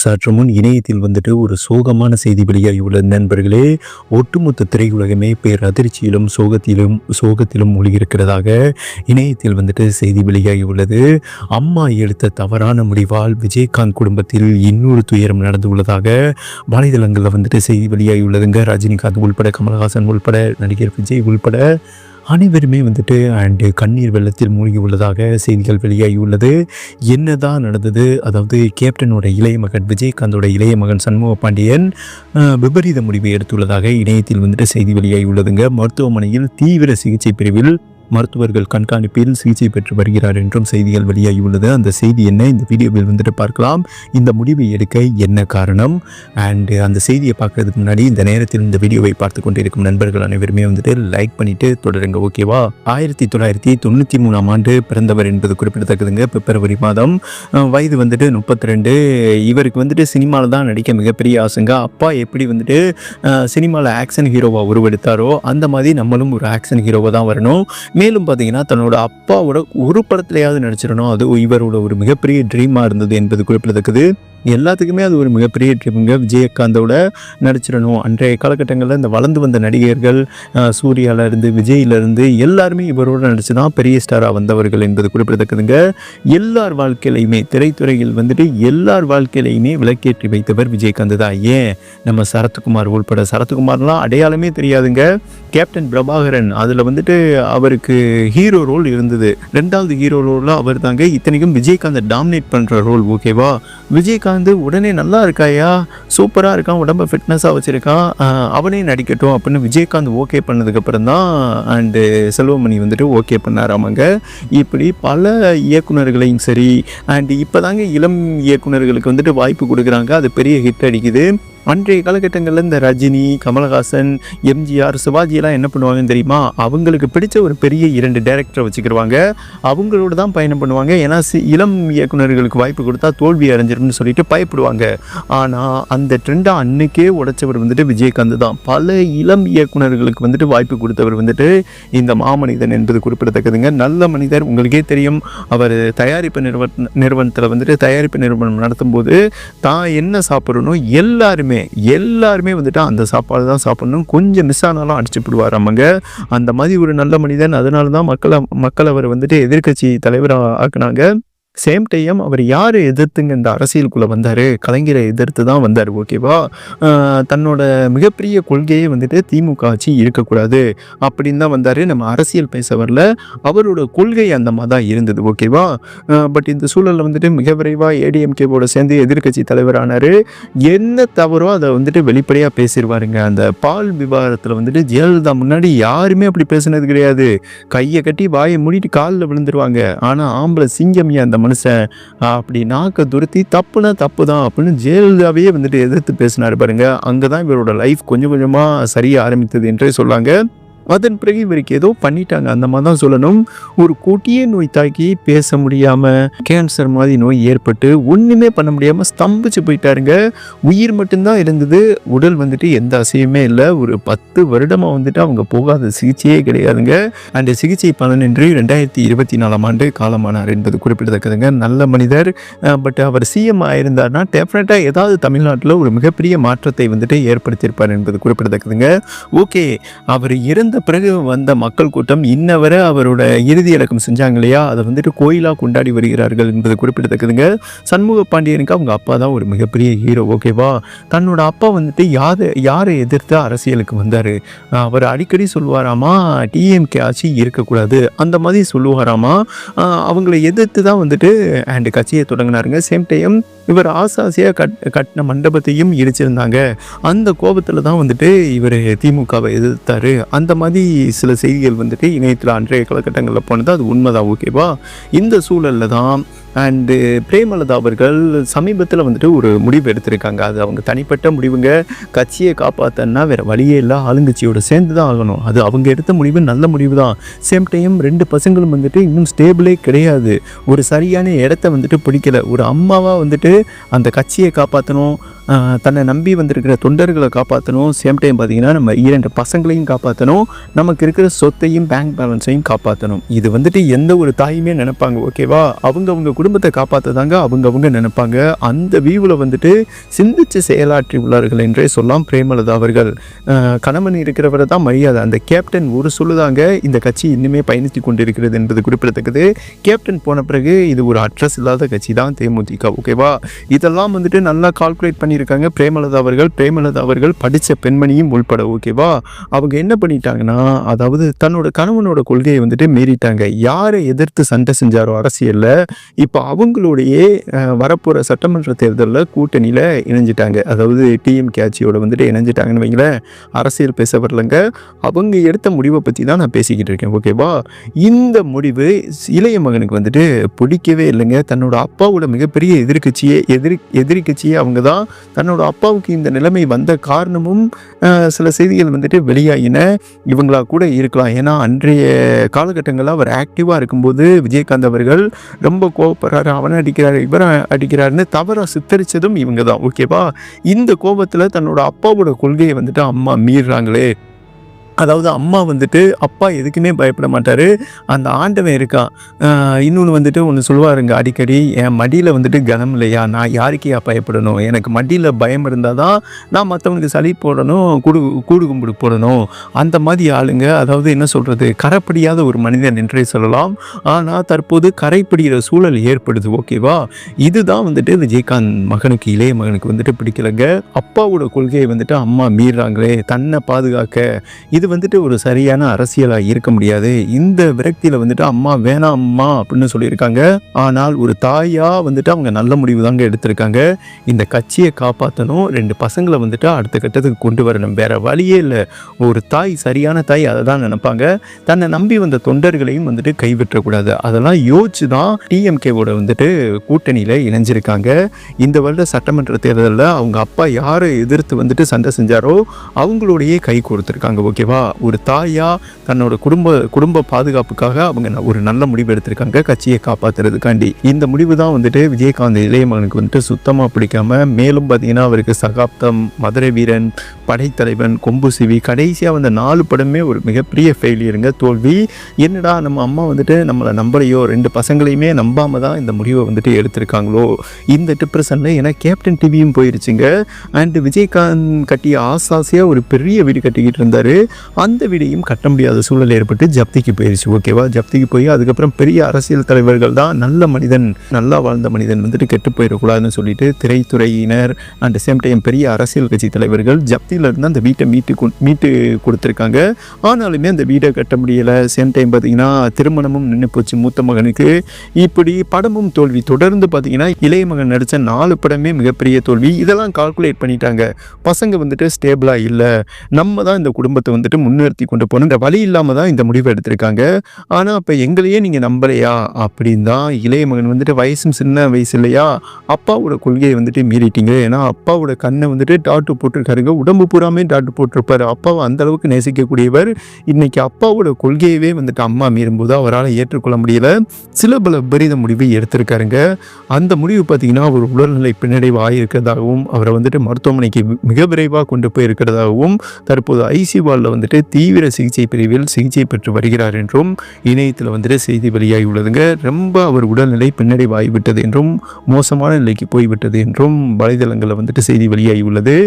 சற்று முன் இணையத்தில் வந்துட்டு ஒரு சோகமான செய்தி வெளியாகியுள்ளது நண்பர்களே. ஒட்டுமொத்த திரையுலகமே பேரதிர்ச்சியிலும் சோகத்திலும் மூழ்கியிருக்கிறதாக இணையத்தில் வந்துட்டு செய்தி வெளியாகியுள்ளது. அம்மா எடுத்த தவறான முடிவால் விஜயகாந்த் குடும்பத்தில் இன்னொரு துயரம் நடந்துள்ளதாக வலைதளங்களில் வந்துட்டு செய்தி வெளியாகியுள்ளதுங்க. ரஜினிகாந்த் உள்பட, கமல்ஹாசன் உள்பட, நடிகர் விஜய் உள்பட அனைவருமே வந்துட்டு கண்ணீர் வெள்ளத்தில் மூழ்கி உள்ளதாக செய்திகள் வெளியாகியுள்ளது. என்னதான் நடந்தது? அதாவது கேப்டனோட இளைய மகன் விஜயகாந்தோட இளைய மகன் சண்முக பாண்டியன் விபரீத முடிவை எடுத்துள்ளதாக இணையத்தில் வந்துட்டு செய்தி வெளியாகியுள்ளதுங்க. மருத்துவமனையில் தீவிர சிகிச்சை பிரிவில் மருத்துவர்கள் கண்காணிப்பில் சிகிச்சை பெற்று வருகிறார் என்றும் செய்திகள் வெளியாகியுள்ளது. அந்த செய்தி என்ன, இந்த வீடியோவில் வந்துட்டு பார்க்கலாம். இந்த முடிவை எடுக்க என்ன காரணம் அந்த செய்தியை பார்க்கறதுக்கு முன்னாடி இந்த நேரத்தில் இந்த வீடியோவை பார்த்து கொண்டிருக்கும் நண்பர்கள் அனைவருமே வந்துட்டு லைக் பண்ணிட்டு தொடருங்க, ஓகேவா? 1993 ஆண்டு பிறந்தவர் என்பது குறிப்பிடத்தக்கதுங்க. பிப்ரவரி மாதம், வயது வந்துட்டு 32. இவருக்கு வந்துட்டு சினிமாவில் தான் நடிக்க மிகப்பெரிய ஆசைங்க. அப்பா எப்படி வந்துட்டு சினிமாவில் ஆக்ஷன் ஹீரோவாக உருவெடுத்தாரோ அந்த மாதிரி நம்மளும் ஒரு ஆக்ஷன் ஹீரோவாக தான் வரணும். மேலும் பார்த்தீங்கன்னா தன்னோட அப்பாவோட ஒரு படத்துலையாவது நடிச்சிடணும், அது இவரோட ஒரு மிகப்பெரிய ட்ரீமாக இருந்தது என்பது குறிப்பிடத்தக்கது. எல்லாத்துக்குமே அது ஒரு மிகப்பெரிய ட்ரீமுங்க. விஜயகாந்தோட நடிச்சிடணும். அன்றைய காலகட்டங்களில் இந்த வளர்ந்து வந்த நடிகர்கள் சூர்யாவிலேருந்து விஜயிலேருந்து எல்லாருமே இவரோட நடிச்சு தான் பெரிய ஸ்டாராக வந்தவர்கள் என்பது குறிப்பிடத்தக்கதுங்க. எல்லார் வாழ்க்கையிலையுமே திரைத்துறையில் வந்துட்டு எல்லார் வாழ்க்கையிலையுமே விளக்கேற்றி வைத்தவர் விஜயகாந்த் தான். ஏன் நம்ம சரத்குமார் உள்பட, சரத்குமார்லாம் அடையாளமே தெரியாதுங்க. கேப்டன் பிரபாகரன் அதில் வந்துட்டு அவருக்கு ஹீரோ ரோல் இருந்தது. 2வது ஹீரோ ரோலில் அவர் தாங்க. இத்தனைக்கும் விஜயகாந்தை டாமினேட் பண்ணுற ரோல், ஓகேவா? விஜயகாந்த் உடனே நல்லா இருக்காயா, சூப்பராக இருக்கான், உடம்பை ஃபிட்னஸாக வச்சுருக்கான், அவனே நடிக்கட்டும் அப்படின்னு விஜயகாந்த் ஓகே பண்ணதுக்கப்புறம் தான் செல்வமணி வந்துட்டு ஓகே பண்ணாராமாங்க. இப்படி பல இயக்குநர்களையும் சரி இப்போ தாங்க இளம் இயக்குநர்களுக்கு வந்துட்டு வாய்ப்பு கொடுக்குறாங்க. அது பெரிய ஹிட் அடிக்குது. அன்றைய காலகட்டங்களில் இந்த ரஜினி, கமல்ஹாசன், எம்ஜிஆர், சிவாஜியெல்லாம் என்ன பண்ணுவாங்கன்னு தெரியுமா? அவங்களுக்கு பிடிச்ச ஒரு பெரிய 2 டைரக்டரை வச்சுக்கிடுவாங்க. அவங்களோட தான் பயணம் பண்ணுவாங்க. ஏன்னா இளம் இயக்குநர்களுக்கு வாய்ப்பு கொடுத்தா தோல்வி அடைஞ்சிரும்னு சொல்லிட்டு பயப்படுவாங்க. ஆனால் அந்த ட்ரெண்டை அன்னைக்கே உடைச்சவர் வந்துட்டு விஜயகாந்த் தான். பல இளம் இயக்குநர்களுக்கு வந்துட்டு வாய்ப்பு கொடுத்தவர் வந்துட்டு இந்த மாமனிதன் என்பது குறிப்பிடத்தக்கதுங்க. நல்ல மனிதர், உங்களுக்கே தெரியும். அவர் தயாரிப்பு நிறுவனத்தில் வந்துட்டு தயாரிப்பு நிறுவனம் நடத்தும் போது தான் என்ன சாப்பிடணும் எல்லாருமே வந்துட்டு அந்த சாப்பாடு தான் சாப்பிடணும், கொஞ்சம் மிஸ் ஆனாலும் அடிச்சு போடுவாராமங்க. அந்த மாதிரி ஒரு நல்ல மனிதன். அதனால தான் மக்கள் அவர் வந்துட்டு எதிர்க்கட்சி தலைவராக ஆக்குனாங்க. சேம் டைம் அவர் யாரை எதிர்த்துங்க இந்த அரசியலுக்குள்ளே வந்தார்? கலைஞரை எதிர்த்து தான் வந்தார், ஓகேவா? தன்னோட மிகப்பெரிய கொள்கையே வந்துட்டு திமுக ஆட்சி இருக்கக்கூடாது அப்படின்னு தான் வந்தார். நம்ம அரசியல் பேச வரல, அவரோட கொள்கை அந்த மாதிரி தான் இருந்தது, ஓகேவா? பட் இந்த சூழலில் வந்துட்டு மிக விரைவாக ஏடிஎம்கேவோட சேர்ந்து எதிர்க்கட்சி தலைவரானார். என்ன தவறோ அதை வந்துட்டு வெளிப்படையாக பேசிடுவாருங்க. அந்த பால் விவாதத்தில் வந்துட்டு ஜெயலலிதா முன்னாடி யாருமே அப்படி பேசுனது கிடையாது. கையை கட்டி வாயை மூடிட்டு காலில் விழுந்துருவாங்க. ஆனால் ஆம்பளை சிங்கம் அந்த மனுஷன் அப்படி நாக்க துருத்தி தப்புனா தப்பு தான் அப்படின்னு ஜெயலலிதாவே வந்துட்டு எதிர்த்து பேசினார் பாருங்க. அங்கதான் இவரோட லைஃப் கொஞ்சம் கொஞ்சமா சரிய ஆரம்பித்தது என்றே சொல்லாங்க. அதன் பிறகு இவருக்கு ஏதோ பண்ணிட்டாங்க, அந்த மாதிரி தான் சொல்லணும். ஒரு கொடிய நோய் தாக்கி பேச முடியாமல், கேன்சர் மாதிரி நோய் ஏற்பட்டு ஒன்றுமே பண்ண முடியாமல் ஸ்தம்பிச்சு போயிட்டாருங்க. உயிர் மட்டும்தான் இருந்தது, உடல் வந்துட்டு எந்த அசையுமே இல்லை. ஒரு 10 வருடமாக வந்துட்டு அவங்க போகாத சிகிச்சையே கிடையாதுங்க. அந்த சிகிச்சை பலனின்றி 2024 ஆண்டு காலமானார் என்பது குறிப்பிடத்தக்கதுங்க. நல்ல மனிதர். பட் அவர் சிஎம் ஆயிருந்தார்னா டெஃபினட்டாக ஏதாவது தமிழ்நாட்டில் ஒரு மிகப்பெரிய மாற்றத்தை வந்துட்டு ஏற்படுத்தியிருப்பார் என்பது குறிப்பிடத்தக்கதுங்க. ஓகே, அவர் இறந்த பிறகு வந்த மக்கள் கூட்டம் இன்னவரை அவரோட இறுதி அடக்கம் செஞ்சாங்க இல்லையா, அதை வந்துட்டு கோயிலாக கொண்டாடி வருகிறார்கள் என்பது குறிப்பிடத்தக்கதுங்க. சண்முக பாண்டியனுக்கு அவங்க அப்பா தான் ஒரு மிகப்பெரிய ஹீரோ, ஓகேவா? தன்னோட அப்பா வந்துட்டு யாரை எதிர்த்து அரசியலுக்கு வந்தார்? அவர் அடிக்கடி சொல்லுவாராமா டிஎம்கே ஆட்சி இருக்கக்கூடாது, அந்த மாதிரி சொல்லுவாராமா. அவங்களை எதிர்த்து தான் வந்துட்டு கட்சியை தொடங்கினாருங்க. சேம் டைம் இவர் ஆசாசியாக கட்டின மண்டபத்தையும் இடிச்சிருந்தாங்க. அந்த கோபத்தில் தான் வந்துட்டு இவர் திமுகவை எதிர்த்தார். அந்த மாதிரி சில செய்திகள் வந்துட்டு இணையத்தில் அன்றைய காலகட்டங்களில் போனது, அது உண்மைதான், ஓகேவா? இந்த சூழலில் தான் பிரேமலதா அவர்கள் சமீபத்தில் வந்துட்டு ஒரு முடிவு எடுத்திருக்காங்க. அது அவங்க தனிப்பட்ட முடிவுங்க. கட்சியை காப்பாற்றன்னா வேறு வழியே இல்லை, ஆளுங்கட்சியோட சேர்ந்து தான் ஆகணும். அது அவங்க எடுத்த முடிவு நல்ல முடிவு தான். சேம் டைம் 2 பசங்களும் வந்துட்டு இன்னும் ஸ்டேபிளே கிடையாது, ஒரு சரியான இடத்த வந்துட்டு பிடிக்கல. ஒரு அம்மாவாக வந்துட்டு அந்த கட்சியை காப்பாற்றணும், தன்னை நம்பி வந்திருக்கிற தொண்டர்களை காப்பாற்றணும், சேம் டைம் பார்த்திங்கன்னா நம்ம 2 பசங்களையும் காப்பாற்றணும், நமக்கு இருக்கிற சொத்தையும் பேங்க் பேலன்ஸையும் காப்பாற்றணும். இது வந்துட்டு எந்த ஒரு தாயுமே நினைப்பாங்க. ஓகேவா? அவங்க குடும்பத்தை காப்பாற்றதாங்க அவங்க நினைப்பாங்க. அந்த வியூவில் வந்துட்டு சிந்திச்சு செயலாற்றி உள்ளார்கள் என்றே சொல்லலாம் பிரேமலதா அவர்கள். கணவன் இருக்கிறவரை தான் மரியாதை. அந்த கேப்டன் ஒரு சொல்லுதாங்க இந்த கட்சி இன்னுமே பயணித்து கொண்டிருக்கிறது என்பது குறிப்பிடத்தக்கது. கேப்டன் போன பிறகு இது ஒரு அட்ரஸ் இல்லாத கட்சி தான் தேமுதிக. ஓகேவா? இதெல்லாம் வந்துட்டு நல்லா கால்குலேட் பண்ணியிருக்காங்க பிரேமலதா அவர்கள் படித்த பெண்மணியும் உள்பட. ஓகேவா? அவங்க என்ன பண்ணிட்டாங்கன்னா, அதாவது தன்னோட கணவனோட கொள்கையை வந்துட்டு மீறிட்டாங்க. யாரை எதிர்த்து சண்டை செஞ்சாரோ அரசியலில், இப்போ அவங்களுடைய வரப்போகிற சட்டமன்ற தேர்தலில் கூட்டணியில் இணைஞ்சிட்டாங்க. அதாவது டிஎம்கே ஆட்சியோட வந்துட்டு இணைஞ்சிட்டாங்கன்னு வைங்களேன். அரசியல் பேச வரலங்க, அவங்க எடுத்த முடிவை பற்றி தான் நான் பேசிக்கிட்டு இருக்கேன். ஓகேவா? இந்த முடிவு இளைய மகனுக்கு வந்துட்டு பிடிக்கவே இல்லைங்க. தன்னோட அப்பாவோட மிகப்பெரிய எதிரி கட்சியே அவங்க தான். தன்னோட அப்பாவுக்கு இந்த நிலைமை வந்த காரணமும் சில செய்திகள் வந்துட்டு வெளியாகின இவங்களா கூட இருக்கலாம். ஏன்னா அன்றைய காலகட்டங்களில் அவர் ஆக்டிவாக இருக்கும்போது விஜயகாந்த் அவர்கள் ரொம்ப கோவப்படுறாரு, அவனை அடிக்கிறாரு, இவரை அடிக்கிறாருன்னு தவறாக சித்தரித்ததும் இவங்க தான். ஓகேவா? இந்த கோபத்தில் தன்னோட அப்பாவோட கொள்கையை வந்துட்டு அம்மா மீறுறாங்களே. அதாவது அம்மா வந்துட்டு அப்பா எதுக்குமே பயப்பட மாட்டார், அந்த ஆண்டவன் இருக்கான். இன்னொன்று வந்துட்டு ஒன்று சொல்லுவாருங்க அடிக்கடி, என் மடியில் வந்துட்டு கனம் இல்லையா, நான் யாருக்கே பயப்படணும், எனக்கு மடியில் பயம் இருந்தால் தான் நான் மற்றவனுக்கு சளி போடணும், கூடு கும்பிடு போடணும். அந்த மாதிரி ஆளுங்க. அதாவது என்ன சொல்கிறது, கரைப்பிடியாத ஒரு மனிதன் என்றே சொல்லலாம். ஆனால் தற்போது கரைப்பிடிகிற சூழல் ஏற்படுது. ஓகேவா? இதுதான் வந்துட்டு விஜயகாந்த் இளைய மகனுக்கு வந்துட்டு பிடிக்கலைங்க. அப்பாவோட கொள்கையை வந்துட்டு அம்மா மீறாங்களே தன்னை பாதுகாக்க. இது வந்துட்டு ஒரு சரியான அரசியலாக இருக்க முடியாது. இந்த விரக்தியில் வந்துட்டு அம்மா வேணாம் அம்மா அப்படின்னு சொல்லியிருக்காங்க. ஆனால் ஒரு தாயாக வந்துட்டு அவங்க நல்ல முடிவு தாங்க எடுத்திருக்காங்க. இந்த கட்சியை காப்பாற்றணும், 2 பசங்களை வந்துட்டு அடுத்த கட்டத்துக்கு கொண்டு வரணும், வேற வழியே இல்லை. ஒரு தாய், சரியான தாய் அதை தான் நினைப்பாங்க. தன்னை நம்பி வந்த தொண்டர்களையும் வந்துட்டு கைவிட்டக்கூடாது. அதெல்லாம் யோசிச்சு தான் டிஎம்கேவோட வந்துட்டு கூட்டணியில் இணைஞ்சிருக்காங்க. இந்த வருட சட்டமன்ற தேர்தலில் அவங்க அப்பா யாரை எதிர்த்து வந்துட்டு சண்டை செஞ்சாரோ அவங்களோடையே கை கொடுத்துருக்காங்க. ஓகேவா? ஒரு தாயா தன்னோட குடும்ப பாதுகாப்புக்காக அவங்க ஒரு நல்ல முடிவு எடுத்திருக்காங்க, கட்சியை காப்பாற்றுறதுக்காண்டி. இந்த முடிவு தான் வந்துட்டு விஜயகாந்த் இளைய மகனுக்கு வந்துட்டு சுத்தமாக பிடிக்காம. மேலும் பார்த்தீங்கன்னா அவருக்கு சகாப்தம், மதுரை வீரன், படைத்தலைவன், கொம்பு சிவி, கடைசியாக வந்த 4 படமே ஒரு மிகப்பெரிய ஃபெயிலியருங்க, தோல்வி. என்னடா நம்ம அம்மா வந்துட்டு நம்மளை நம்பலையோ, 2 பசங்களையுமே நம்பாம தான் இந்த முடிவை வந்துட்டு எடுத்திருக்காங்களோ, இந்த டிப்ரெஷனில். ஏன்னா கேப்டன் டிவியும் போயிருச்சுங்க. அண்ட் விஜயகாந்த் கட்டிய ஆசாசியாக ஒரு பெரிய வீடு கட்டிக்கிட்டு இருந்தார். அந்த வீடையும் கட்ட முடியாத சூழல் ஏற்பட்டு ஜப்திக்கு போயிடுச்சு. ஓகேவா? ஜப்திக்கு போய் அதுக்கப்புறம் பெரிய அரசியல் தலைவர்கள் தான் நல்லா வாழ்ந்த மனிதன் வந்துட்டு கெட்டு போயிடக்கூடாதுன்னு சொல்லிட்டு திரைத்துறையினர் அண்ட் சேம் டைம் பெரிய அரசியல் கட்சி தலைவர்கள் ஜப்தியிலிருந்து அந்த வீட்டை மீட்டு கொடுத்துருக்காங்க. ஆனாலுமே அந்த வீடை கட்ட முடியலை. சேம் டைம் பார்த்தீங்கன்னா திருமணமும் நின்று போச்சு மூத்த மகனுக்கு. இப்படி படமும் தோல்வி. தொடர்ந்து பார்த்தீங்கன்னா இளைய மகன் நடித்த 4 படமே மிகப்பெரிய தோல்வி. இதெல்லாம் கால்குலேட் பண்ணிட்டாங்க. பசங்க வந்துட்டு ஸ்டேபிளாக இல்லை, நம்ம தான் இந்த குடும்பத்தை வந்துட்டு முன்னிறுத்தி கொண்டு போகணும், இந்த வழி இல்லாமல் தான் இந்த முடிவை எடுத்திருக்காங்க. ஆனால் அப்போ எங்களையே நீங்கள் நம்பலையா அப்படின்னு தான் இளைய மகன் வந்துட்டு, வயசும் சின்ன வயசு இல்லையா, அப்பாவோட கொள்கையை வந்துட்டு மீறிட்டீங்க. ஏன்னா அப்பாவோட கண்ணை வந்துட்டு டாட்டு போட்டிருக்காருங்க, உடம்பு பூராமே டாட்டு போட்டிருப்பாரு. அப்பாவை அந்த அளவுக்கு நேசிக்கக்கூடியவர் இன்னைக்கு அப்பாவோட கொள்கையவே வந்துட்டு அம்மா மீறும்போது அவரால் ஏற்றுக்கொள்ள முடியல. சில பல விபரீத முடிவை எடுத்திருக்காருங்க. அந்த முடிவு பார்த்தீங்கன்னா ஒரு உடல்நிலை பின்னடைவு ஆகியிருக்கிறதாகவும், அவரை வந்துட்டு மருத்துவமனைக்கு மிக விரைவாக கொண்டு போய் இருக்கிறதாகவும், தற்போது ஐசியூ வார்டில் வந்துட்டு தீவிர சிகிச்சை பிரிவில் சிகிச்சை பெற்று வருகிறார் என்றும் இணையத்தில் வந்துட்டு செய்தி வெளியாகி உள்ளதுங்க. ரொம்ப அவர் உடல்நிலை பின்னடைவாகிவிட்டது என்றும், மோசமான நிலைக்கு போய்விட்டது என்றும் வலைதளங்களில் வந்துட்டு செய்தி வெளியாகி உள்ளது.